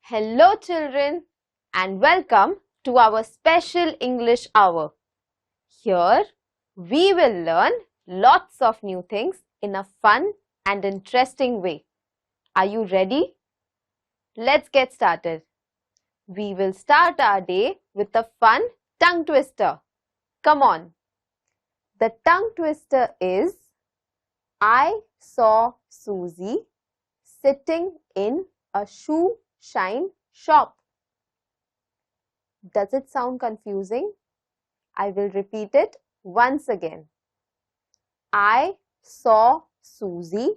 Hello children and welcome to our special English hour. Here we will learn lots of new things in a fun and interesting way. Are you ready? Let's get started. We will start our day with a fun tongue twister. Come on. The tongue twister is I saw Susie sitting in a shoe shine shop. Does it sound confusing? I will repeat it once again. I saw Susie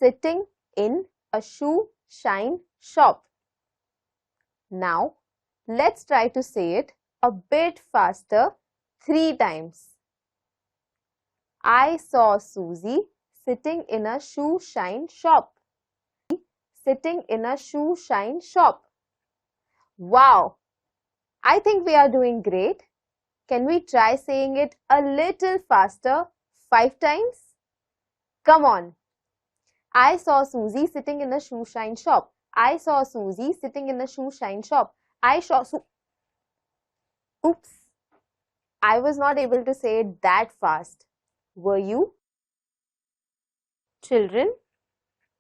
sitting in a shoe shine shop. Now, let's try to say it a bit faster 3 times. I saw Susie sitting in a shoe shine shop. Sitting in a shoe shine shop. Wow! I think we are doing great. Can we try saying it a little faster 5 times? Come on. I saw Susie sitting in a shoe shine shop. I saw Susie sitting in a shoe shine shop. Oops. I was not able to say it that fast. Were you? Children,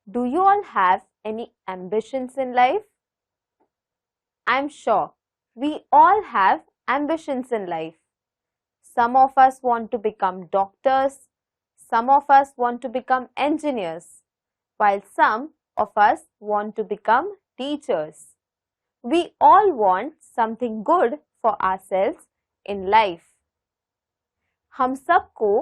do you all have any ambitions in life? I'm sure we all have ambitions in life. Some of us want to become doctors, some of us want to become engineers, while some of us want to become teachers. We all want something good for ourselves in life. हम सबको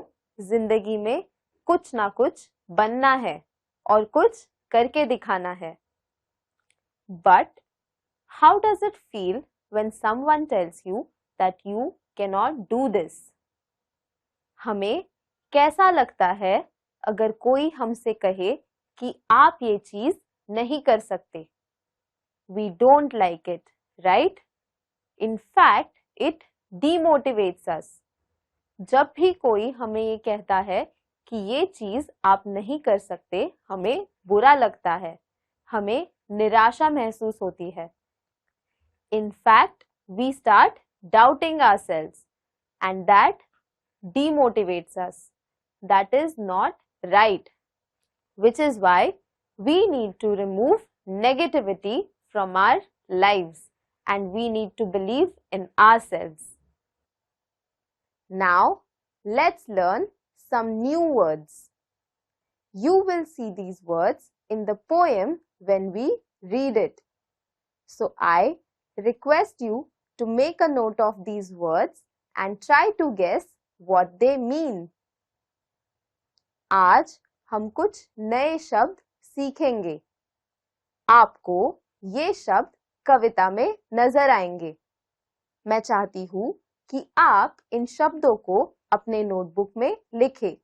जिंदगी में कुछ ना कुछ बनना है और कुछ करके दिखाना है. But how does it feel when someone tells you that you cannot do this? हमें कैसा लगता है अगर कोई हमसे कहे कि आप ये चीज नहीं कर सकते? We don't like it, right? In fact, it demotivates us. जब भी कोई हमें ये कहता है कि ये चीज आप नहीं कर सकते, हमें बुरा लगता है, हमें निराशा महसूस होती है. In fact, we start doubting ourselves and that demotivates us. That is not right, which is why we need to remove negativity from our lives and we need to believe in ourselves. Now, let's learn some new words. You will see these words in the poem when we read it. So, I request you to make a note of these words and try to guess what they mean. आज हम कुछ नए शब्द सीखेंगे. आपको ये शब्द कविता में नजर आएंगे. मैं चाहती हूँ कि आप इन शब्दों को अपने नोटबुक में लिखें.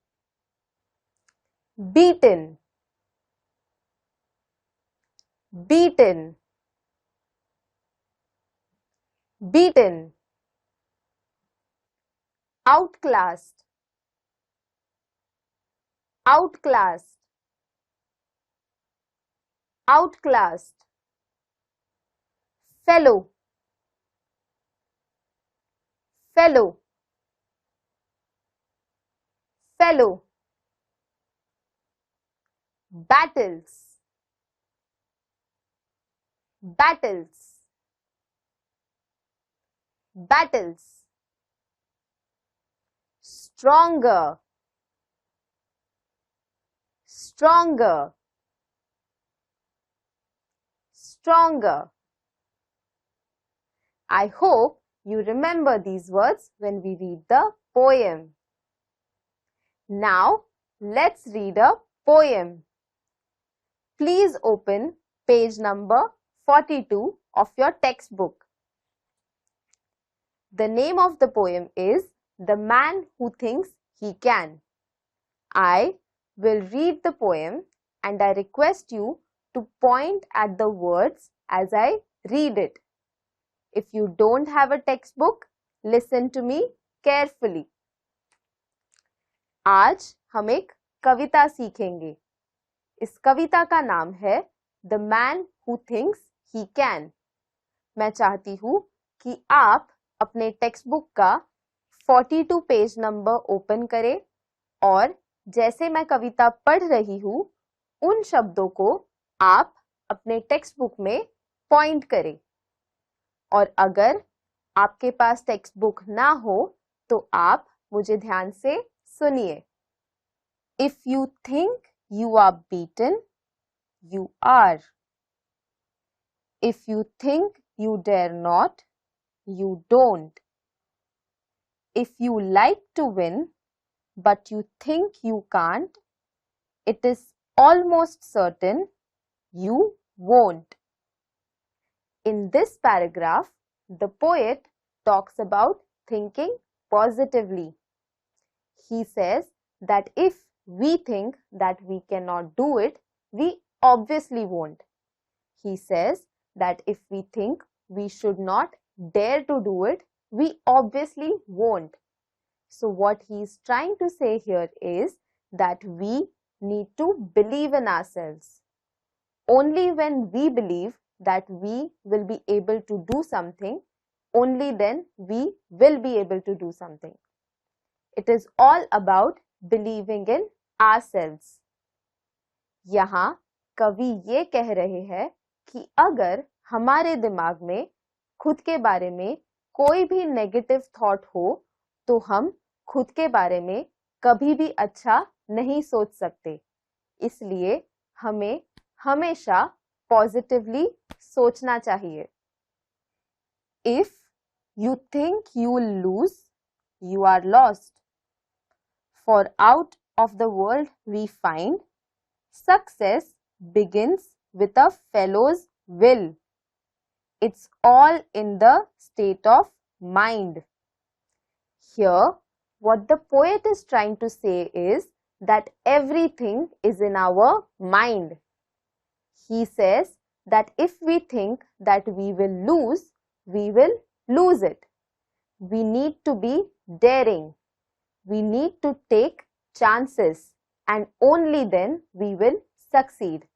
Beaten, beaten, beaten. Outclassed, outclassed, outclassed. Fellow, fellow, fellow. Battles, battles, battles. Stronger, stronger, stronger. I hope you remember these words when we read the poem. Now, let's read a poem. Please open page number 42 of your textbook. The name of the poem is The Man Who Thinks He Can. I will read the poem and I request you to point at the words as I read it. If you don't have a textbook, listen to me carefully. आज हम एक कविता सीखेंगे. इस कविता का नाम है The Man Who Thinks He Can. मैं चाहती हूँ कि आप अपने टेक्स्ट बुक का 42 पेज नंबर ओपन करें और जैसे मैं कविता पढ़ रही हूँ उन शब्दों को आप अपने टेक्स्ट बुक में पॉइंट करें. और अगर आपके पास टेक्स्ट बुक ना हो तो आप मुझे ध्यान से सुनिए. If you think you are beaten, you are. If you think you dare not, you don't. If you like to win, but you think you can't, it is almost certain you won't. In this paragraph, the poet talks about thinking positively. He says that if we think that we cannot do it, we obviously won't. He says that if we think we should not dare to do it, we obviously won't. So what he is trying to say here is that we need to believe in ourselves. Only when we believe that we will be able to do something, only then we will be able to do something. It is all about believing in ourselves. यहाँ कवि ये कह रहे हैं कि अगर हमारे दिमाग में खुद के बारे में कोई भी नेगेटिव थॉट हो तो हम खुद के बारे में कभी भी अच्छा नहीं सोच सकते. इसलिए हमें हमेशा पॉजिटिवली सोचना चाहिए. If you think you will lose, you are lost. For out of the world we find, success begins with a fellow's will. It's all in the state of mind. Here, what the poet is trying to say is that everything is in our mind. He says that if we think that we will lose it. We need to be daring. We need to take chances and only then we will succeed,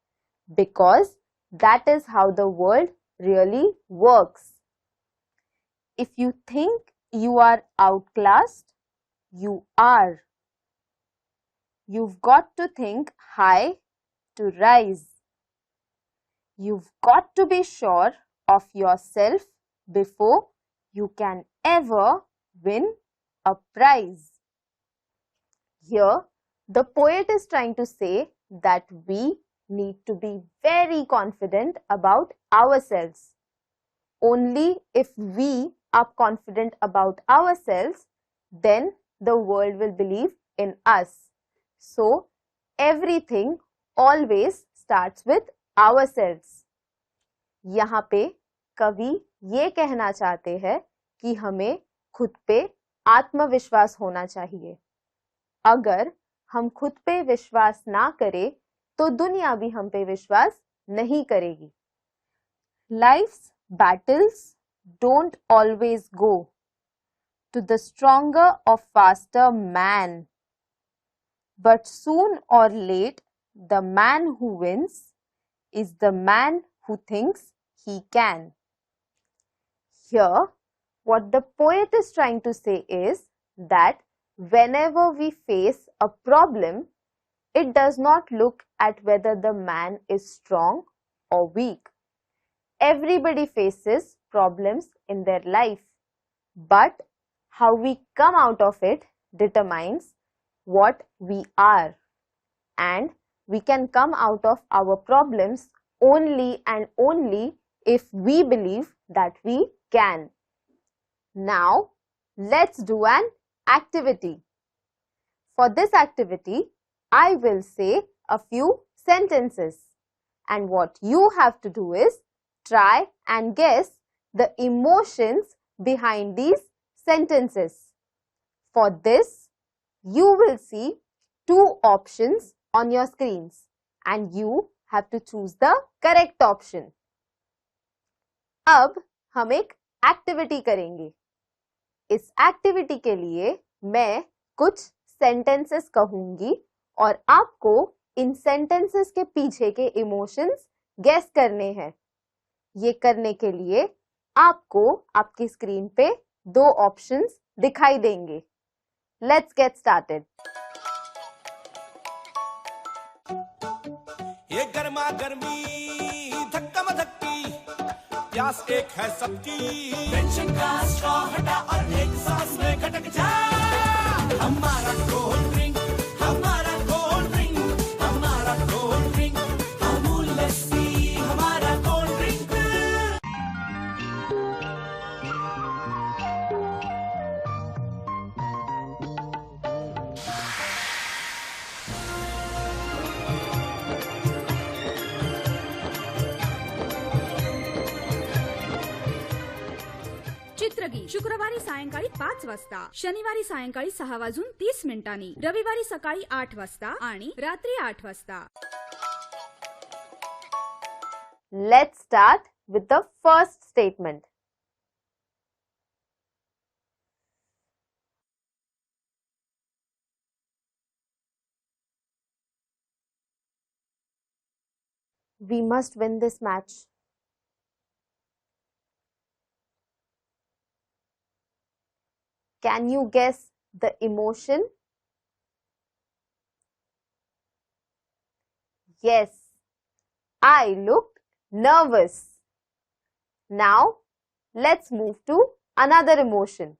because that is how the world really works. If you think you are outclassed, you are. You've got to think high to rise. You've got to be sure of yourself before you can ever win a prize. Here, the poet is trying to say that we need to be very confident about ourselves. Only if we are confident about ourselves, then the world will believe in us. So, everything always starts with ourselves. यहाँ पे कवि ये कहना चाहते हैं कि हमें खुद पे आत्मविश्वास होना चाहिए. अगर हम खुद पे विश्वास ना करें तो दुनिया भी हम पे विश्वास नहीं करेगी. Life's battles don't always go to the stronger or faster man, but soon or late the man who wins is the man who thinks he can. Here, what the poet is trying to say is that whenever we face a problem, it does not look at whether the man is strong or weak. Everybody faces problems in their life, but how we come out of it determines what we are. And we can come out of our problems only and only if we believe that we can. Now, let's do an activity. For this activity, I will say a few sentences. and what you have to do is try and guess the emotions behind these sentences. For this, you will see two options on your screens and you have to choose the correct option. अब हम एक activity करेंगे. इस activity के लिए मैं कुछ sentences कहूंगी और आपको इन सेंटेंसेस के पीछे के इमोशंस गेस करने हैं. ये करने के लिए आपको आपकी स्क्रीन पे दो ऑप्शंस दिखाई देंगे. Let's get started. ये गर्मा गर्मी धक्का धक्की प्यास एक है सबकी. टेंशन का स्ट्रॉ हटा और एक सांस में खटक जा. हमारा कोल्ड ड्रिंक, हमारा कोल्ड ड्रिंक, हमारा कोल्ड ड्रिंक, अमूल लस्सी हमारा कोल्ड ड्रिंक. चित्रगीत शुक्रवारी सायंकाळी 5 वाजता, शनिवारी सायंकाळी 6:30 रविवारी सकाळी 8 वाजता आणि रात्री 8 वाजता. Let's start with the first statement. We must win this match. Can you guess the emotion? Yes, I looked nervous. Now, let's move to another emotion.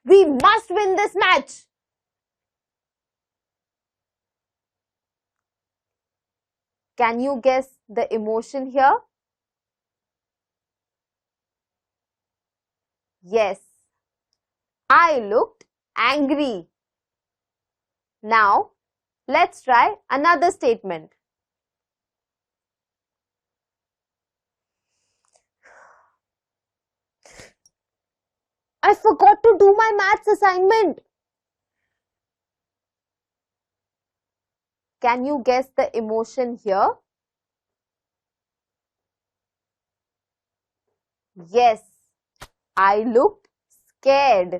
We must win this match. Can you guess the emotion here? Yes, I looked angry. Now, let's try another statement. I forgot to do my maths assignment. Can you guess the emotion here? Yes, I looked scared.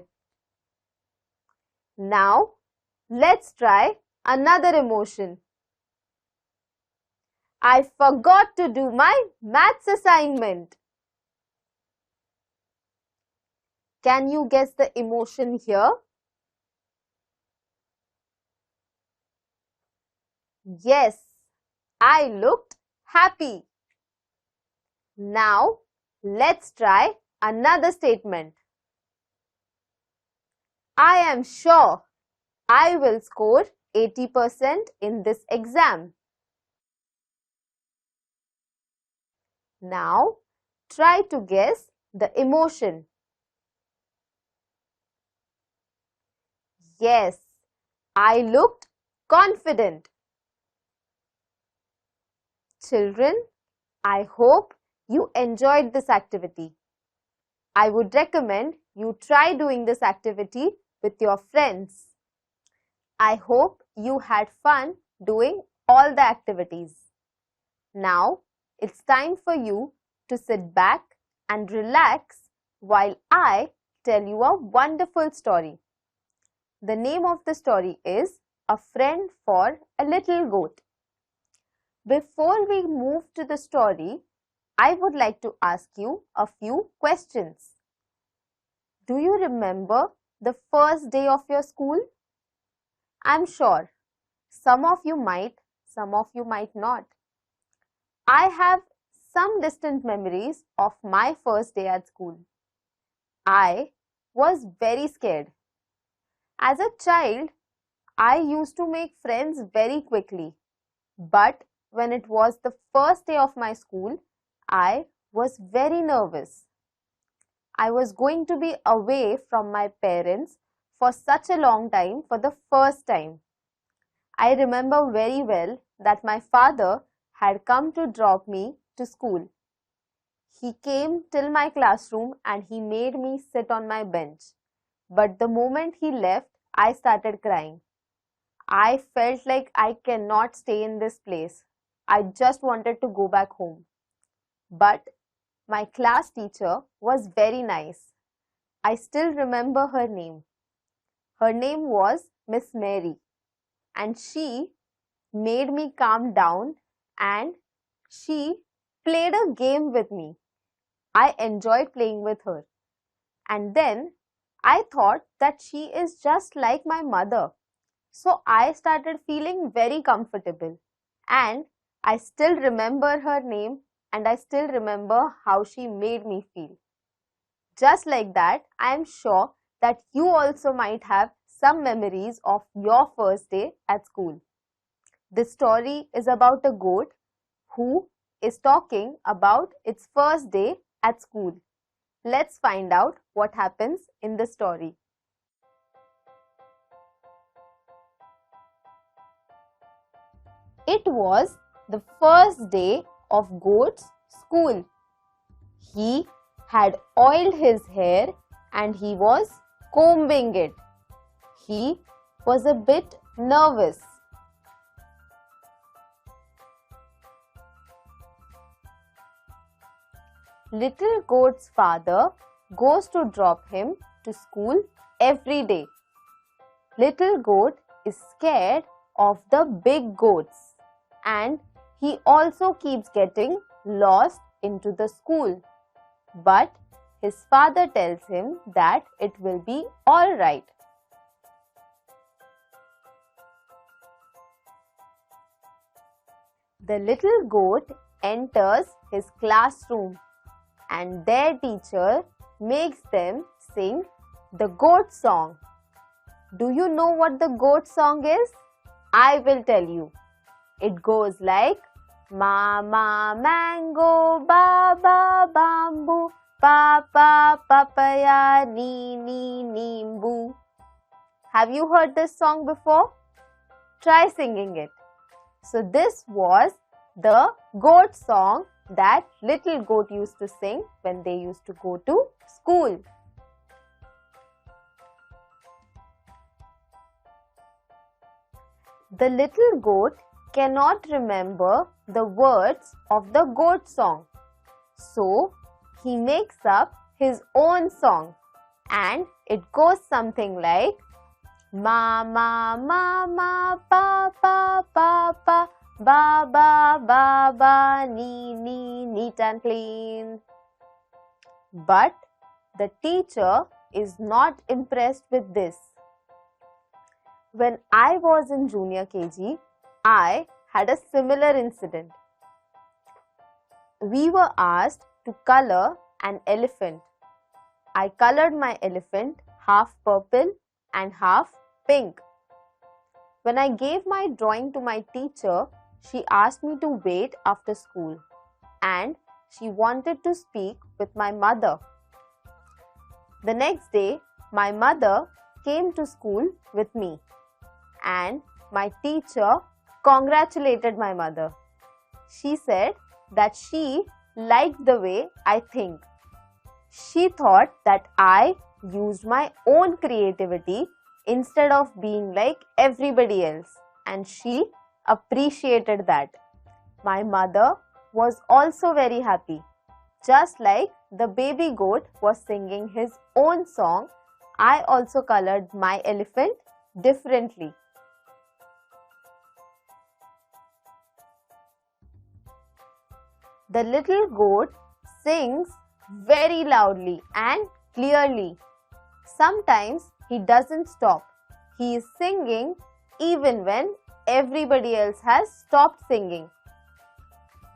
Now, let's try another emotion. I forgot to do my maths assignment. Can you guess the emotion here? Yes, I looked happy. Now, let's try another statement. I am sure I will score 80% in this exam. Now, try to guess the emotion. Yes, I looked confident. Children, I hope you enjoyed this activity. I would recommend you try doing this activity with your friends. I hope you had fun doing all the activities. Now, it's time for you to sit back and relax while I tell you a wonderful story. The name of the story is A Friend for a Little Goat. Before we move to the story, I would like to ask you a few questions. Do you remember the first day of your school? I'm sure some of you might, some of you might not. I have some distant memories of my first day at school. I was very scared. As a child, I used to make friends very quickly. But when it was the first day of my school, I was very nervous. I was going to be away from my parents for such a long time for the first time. I remember very well that my father had come to drop me to school. He came till my classroom and he made me sit on my bench. But the moment he left, I started crying. I felt like I cannot stay in this place. I just wanted to go back home. But my class teacher was very nice. I still remember her name. Her name was Miss Mary, and she made me calm down and she played a game with me. I enjoyed playing with her. And then I thought that she is just like my mother. So I started feeling very comfortable. And I still remember her name and I still remember how she made me feel. Just like that, I am sure that you also might have some memories of your first day at school. This story is about a goat who is talking about its first day at school. Let's find out what happens in the story. It was the first day of Goat's school. He had oiled his hair and he was combing it. He was a bit nervous. Little Goat's father goes to drop him to school every day. Little Goat is scared of the big goats and he also keeps getting lost into the school. But his father tells him that it will be all right. The little goat enters his classroom and their teacher makes them sing the goat song. Do you know what the goat song is? I will tell you. It goes like Mama mango, Baba bamboo, Papa papaya, Nini nimbu. Have you heard this song before? Try singing it. So this was the goat song that little goat used to sing when they used to go to school. The little goat cannot remember the words of the goat song. So he makes up his own song and it goes something like Mama, Mama, Papa, Papa, Baba, Baba, neat and clean. But the teacher is not impressed with this. When I was in junior KG, I had a similar incident. We were asked to color an elephant. I colored my elephant half purple and half pink. When I gave my drawing to my teacher, she asked me to wait after school and she wanted to speak with my mother. The next day, my mother came to school with me and my teacher congratulated my mother. She said that she liked the way I think. She thought that I used my own creativity instead of being like everybody else, and she appreciated that. My mother was also very happy. Just like the baby goat was singing his own song, I also colored my elephant differently. The little goat sings very loudly and clearly. Sometimes he doesn't stop. He is singing even when everybody else has stopped singing.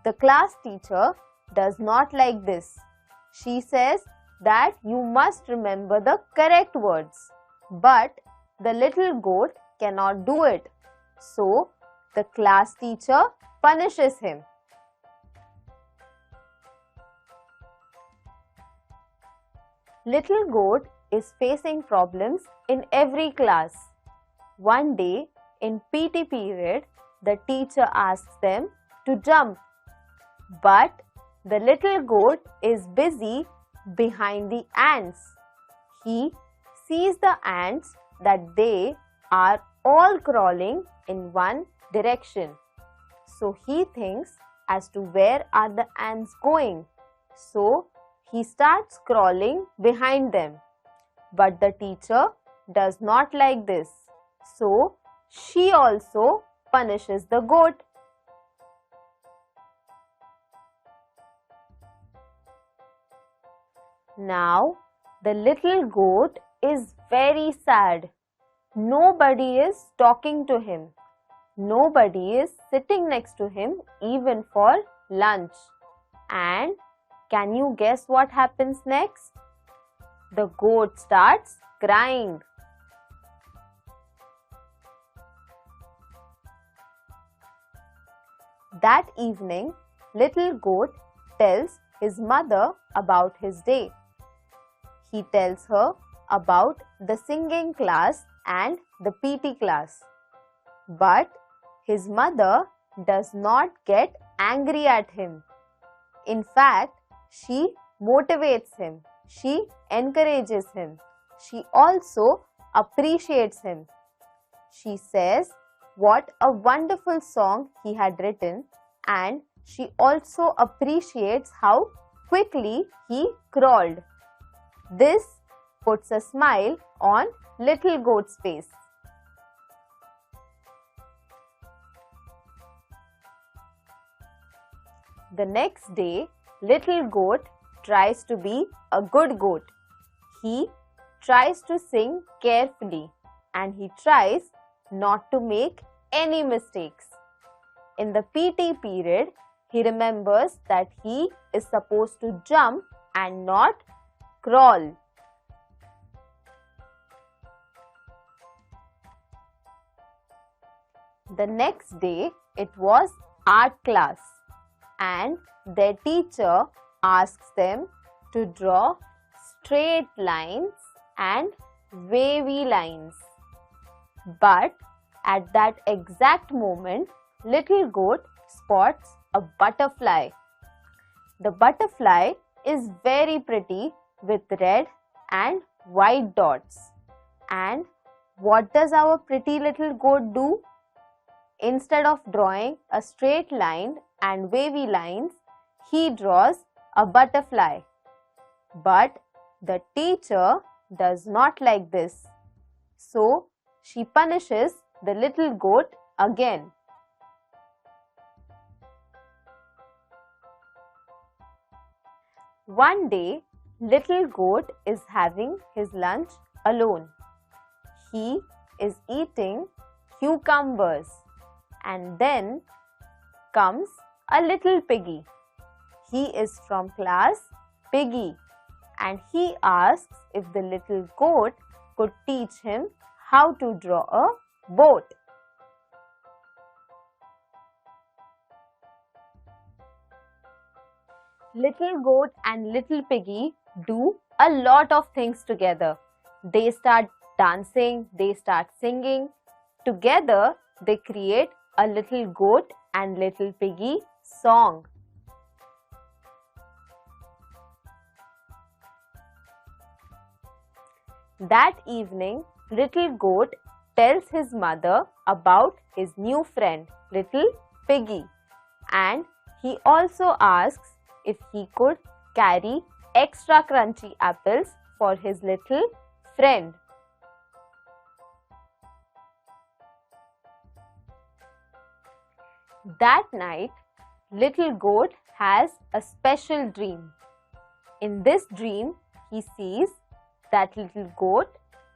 The class teacher does not like this. She says that you must remember the correct words. But the little goat cannot do it. So the class teacher punishes him. Little goat is facing problems in every class. One day In PT period, the teacher asks them to jump. But the little goat is busy behind the ants. He sees the ants that they are all crawling in one direction. So he thinks as to where are the ants going. So he starts crawling behind them. But the teacher does not like this. So she also punishes the goat. Now the little goat is very sad. Nobody is talking to him. Nobody is sitting next to him even for lunch. And can you guess what happens next? The goat starts crying. That evening, little goat tells his mother about his day. He tells her about the singing class and the PT class. But his mother does not get angry at him. In fact, she motivates him. She encourages him. She also appreciates him. She says what a wonderful song he had written, and she also appreciates how quickly he crawled. This puts a smile on little goat's face. The next day, little goat tries to be a good goat. He tries to sing carefully and he tries not to make any mistakes. In the PT period, he remembers that he is supposed to jump and not crawl. The next day, it was art class and their teacher asks them to draw straight lines and wavy lines. But at that exact moment, little goat spots a butterfly. The butterfly is very pretty with red and white dots. And what does our pretty little goat do? Instead of drawing a straight line and wavy lines, he draws a butterfly. But the teacher does not like this. So she punishes the little goat again. One day, little goat is having his lunch alone. He is eating cucumbers, and then comes a little piggy. He is from class Piggy, and he asks if the little goat could teach him how to draw a boat. Little goat and little piggy do a lot of things together. They start dancing, they start singing. Together, they create a little goat and little piggy song. That evening, little goat tells his mother about his new friend, little piggy, and he also asks if he could carry extra crunchy apples for his little friend. That night, little goat has a special dream. In this dream, he sees that little goat,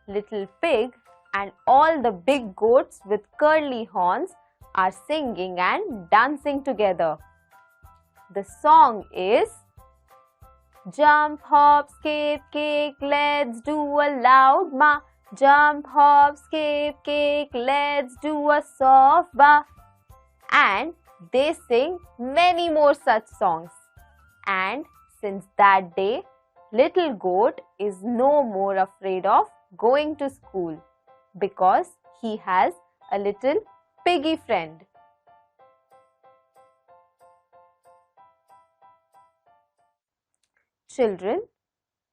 little pig, and all the big goats with curly horns are singing and dancing together. The song is Jump, hop, skip, kick, let's do a loud ma. Jump, hop, skip, kick, let's do a soft ba. And they sing many more such songs. And since that day, little goat is no more afraid of going to school because he has a little piggy friend. Children,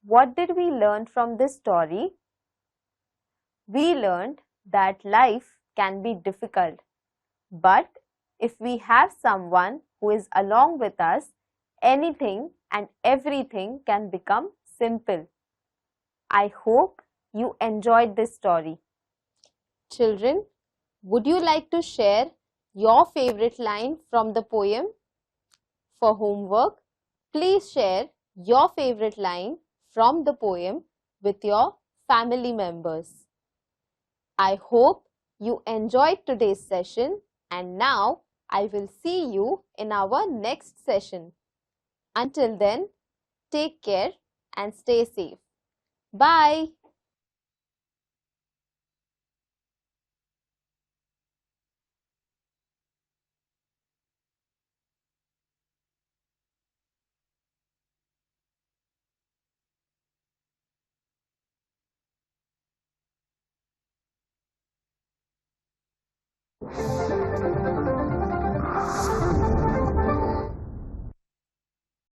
what did we learn from this story? We learned that life can be difficult, but if we have someone who is along with us, anything and everything can become simple. I hope you enjoyed this story. Children, would you like to share your favorite line from the poem? For homework, please share your favorite line from the poem with your family members. I hope you enjoyed today's session, and now I will see you in our next session. Until then, take care and stay safe. Bye.